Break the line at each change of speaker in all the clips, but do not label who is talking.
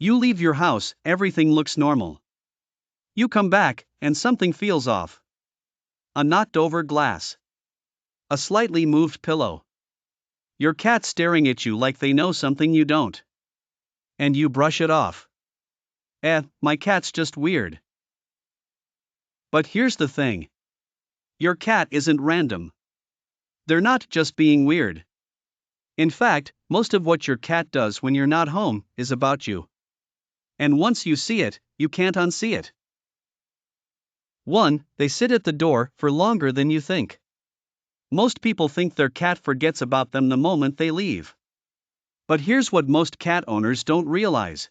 You leave your house, everything looks normal. You come back, and something feels off. A knocked over glass. A slightly moved pillow. Your cat staring at you like they know something you don't. And you brush it off. My cat's just weird. But here's the thing. Your cat isn't random. They're not just being weird. In fact, most of what your cat does when you're not home is about you. And once you see it, you can't unsee it. 1. They sit at the door for longer than you think. Most people think their cat forgets about them the moment they leave. But here's what most cat owners don't realize.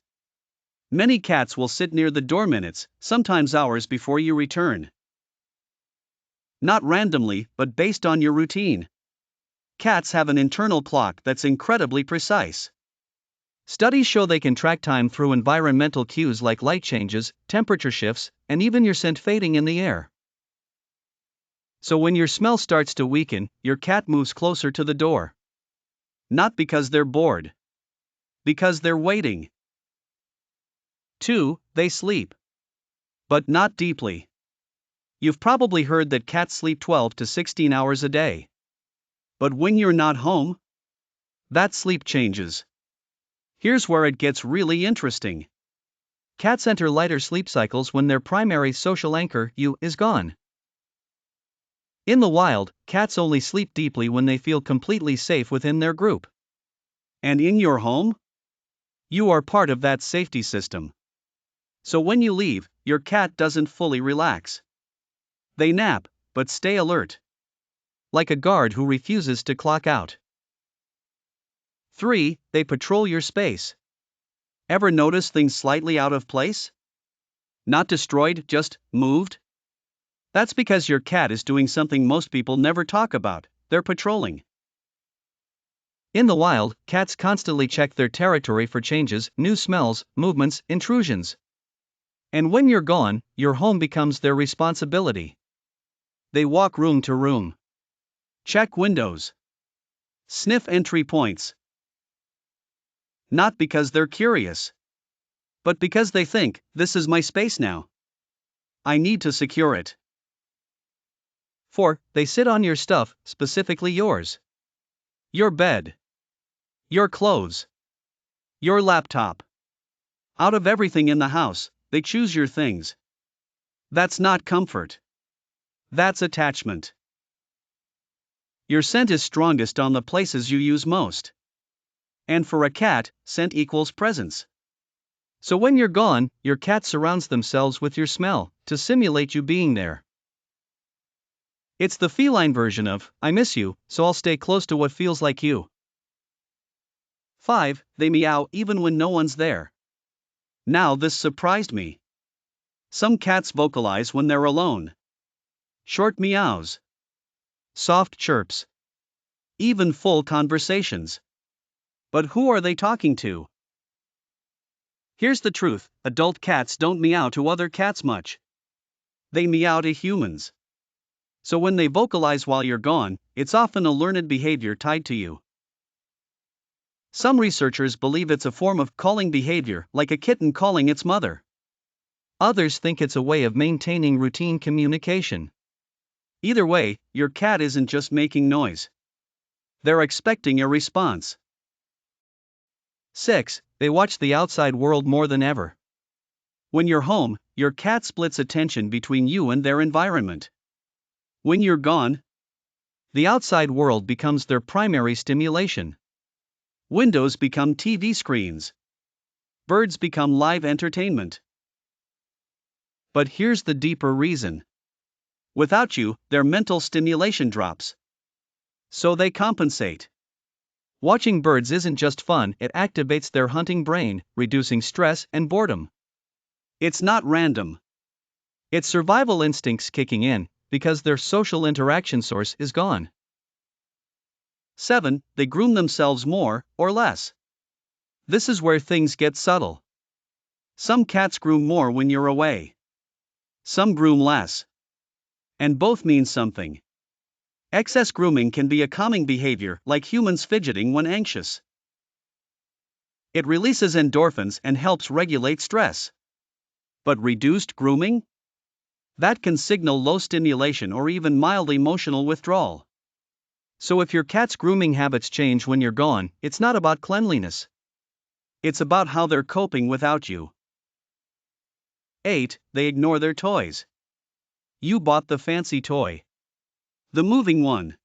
Many cats will sit near the door minutes, sometimes hours before you return. Not randomly, but based on your routine. Cats have an internal clock that's incredibly precise. Studies show they can track time through environmental cues like light changes, temperature shifts, and even your scent fading in the air. So when your smell starts to weaken, your cat moves closer to the door. Not because they're bored. Because they're waiting. 2. They sleep. But not deeply. You've probably heard that cats sleep 12 to 16 hours a day. But when you're not home, that sleep changes. Here's where it gets really interesting. Cats enter lighter sleep cycles when their primary social anchor, you, is gone. In the wild, cats only sleep deeply when they feel completely safe within their group. And in your home? You are part of that safety system. So when you leave, your cat doesn't fully relax. They nap, but stay alert. Like a guard who refuses to clock out. 3. They patrol your space. Ever notice things slightly out of place? Not destroyed, just moved? That's because your cat is doing something most people never talk about. They're patrolling. In the wild, cats constantly check their territory for changes, new smells, movements, intrusions. And when you're gone, your home becomes their responsibility. They walk room to room. Check windows. Sniff entry points. Not because they're curious. But because they think, this is my space now. I need to secure it. 4. They sit on your stuff, specifically yours. Your bed. Your clothes. Your laptop. Out of everything in the house, they choose your things. That's not comfort. That's attachment. Your scent is strongest on the places you use most. And for a cat, scent equals presence. So when you're gone, your cat surrounds themselves with your smell, to simulate you being there. It's the feline version of, I miss you, so I'll stay close to what feels like you. 5. They meow even when no one's there. Now this surprised me. Some cats vocalize when they're alone. Short meows. Soft chirps. Even full conversations. But who are they talking to? Here's the truth, adult cats don't meow to other cats much. They meow to humans. So when they vocalize while you're gone, it's often a learned behavior tied to you. Some researchers believe it's a form of calling behavior, like a kitten calling its mother. Others think it's a way of maintaining routine communication. Either way, your cat isn't just making noise. They're expecting a response. 6. They watch the outside world more than ever. When you're home, your cat splits attention between you and their environment. When you're gone, the outside world becomes their primary stimulation. Windows become TV screens. Birds become live entertainment. But here's the deeper reason. Without you, their mental stimulation drops. So they compensate. Watching birds isn't just fun, it activates their hunting brain, reducing stress and boredom. It's not random. It's survival instincts kicking in, because their social interaction source is gone. 7. They groom themselves more or less. This is where things get subtle. Some cats groom more when you're away. Some groom less. And both mean something. Excess grooming can be a calming behavior, like humans fidgeting when anxious. It releases endorphins and helps regulate stress. But reduced grooming? That can signal low stimulation or even mild emotional withdrawal. So if your cat's grooming habits change when you're gone, it's not about cleanliness. It's about how they're coping without you. 8. They ignore their toys. You bought the fancy toy. The moving one.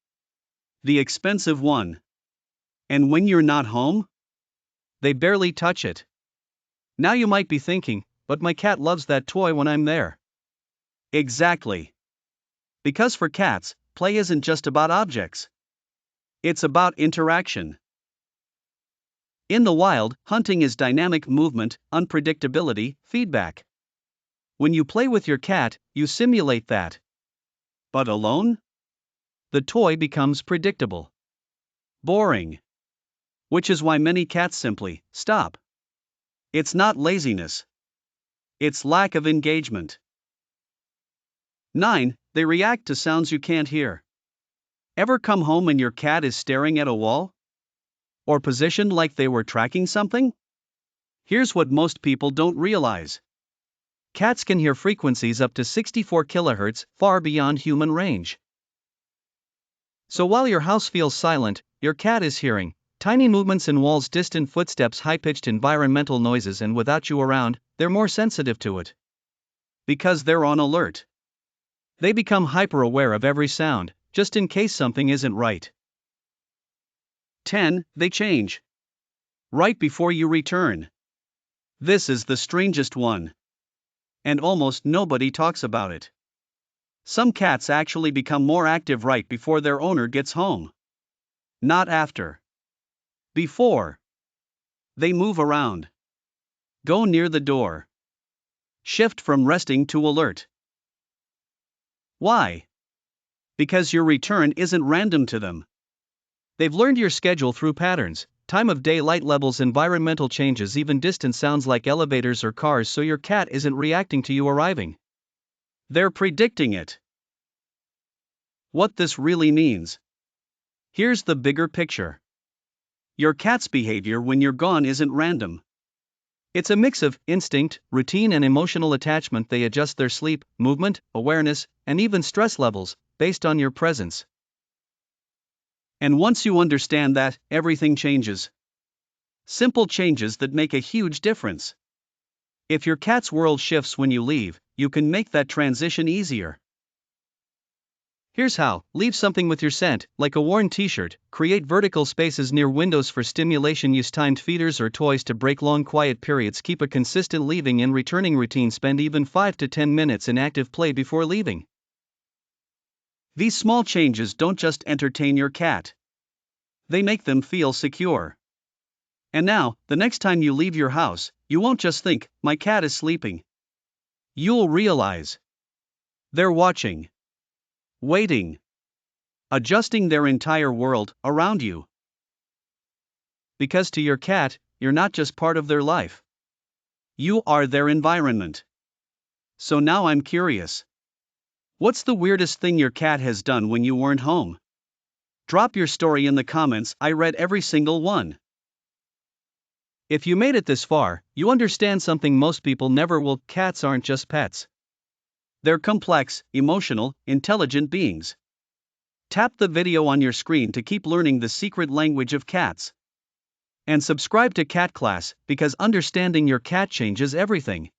The expensive one. And when you're not home, they barely touch it. Now you might be thinking, but my cat loves that toy when I'm there. Exactly. Because for cats, play isn't just about objects. It's about interaction. In the wild, hunting is dynamic movement, unpredictability, feedback. When you play with your cat, you simulate that. But alone? The toy becomes predictable. Boring. Which is why many cats simply stop. It's not laziness. It's lack of engagement. 9. They react to sounds you can't hear. Ever come home and your cat is staring at a wall? Or positioned like they were tracking something? Here's what most people don't realize. Cats can hear frequencies up to 64 kHz, far beyond human range. So while your house feels silent, your cat is hearing tiny movements in walls, distant footsteps, high-pitched environmental noises, and without you around, they're more sensitive to it. Because they're on alert. They become hyper-aware of every sound, just in case something isn't right. 10. They change. Right before you return. This is the strangest one. And almost nobody talks about it. Some cats actually become more active right before their owner gets home. Not after. Before. They move around. Go near the door. Shift from resting to alert. Why? Because your return isn't random to them. They've learned your schedule through patterns, time of day, light levels, environmental changes, even distant sounds like elevators or cars, so your cat isn't reacting to you arriving. They're predicting it. What this really means. Here's the bigger picture. Your cat's behavior when you're gone isn't random. It's a mix of instinct, routine, and emotional attachment. They adjust their sleep, movement, awareness, and even stress levels based on your presence. And once you understand that, everything changes. Simple changes that make a huge difference. If your cat's world shifts when you leave, you can make that transition easier. Here's how. Leave something with your scent, like a worn t-shirt. Create vertical spaces near windows for stimulation. Use timed feeders or toys to break long quiet periods. Keep a consistent leaving and returning routine. Spend even 5 to 10 minutes in active play before leaving. These small changes don't just entertain your cat. They make them feel secure. And now, the next time you leave your house, you won't just think, my cat is sleeping. You'll realize they're watching, waiting, adjusting their entire world around you. Because to your cat, you're not just part of their life. You are their environment. So now I'm curious. What's the weirdest thing your cat has done when you weren't home? Drop your story in the comments. I read every single one. If you made it this far, you understand something most people never will. Cats aren't just pets. They're complex, emotional, intelligent beings. Tap the video on your screen to keep learning the secret language of cats. And subscribe to Cat Class, because understanding your cat changes everything.